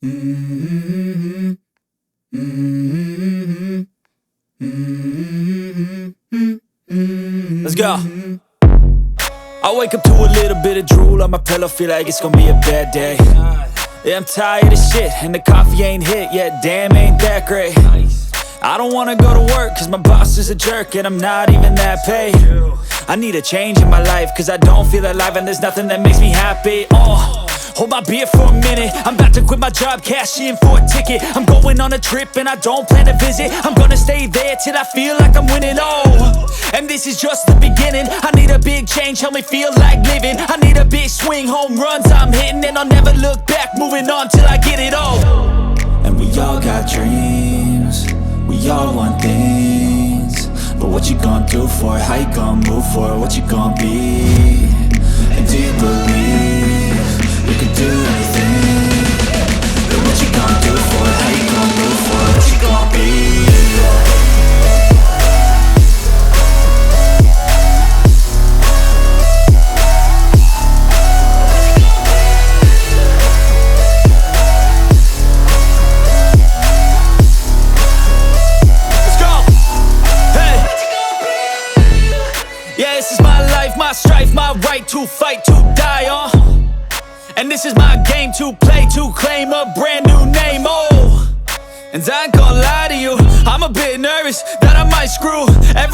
Mm-hmm. Mm-hmm. Mm-hmm. Let's go. I wake up to a little bit of drool on my pillow, feel like it's gonna be a bad day. Yeah, I'm tired of shit, and the coffee ain't hit yet, damn, ain't that great. I don't wanna go to work, cause my boss is a jerk, and I'm not even that paid. I need a change in my life, cause I don't feel alive, and there's nothing that makes me happy. Hold my beer for a minute, I'm about to quit my job, cash in for a ticket. I'm going on a trip and I don't plan to visit. I'm gonna stay there till I feel like I'm winning, and this is just the beginning. I need a big change, help me feel like living. I need a big swing, home runs I'm hitting, and I'll never look back, moving on till I get it all. And we all got dreams, we all want things, but what you gonna do for it? How you gonna move for it? What you gonna be? And do you believe you can do anything? But what you gonna do for it? How you gonna move for it? What you gonna be? Yeah, this is my life, my strife, my right to fight, to die on. And this is my game to play, to claim a brand new name, And I ain't gonna lie to you, I'm a bit nervous that I might screw every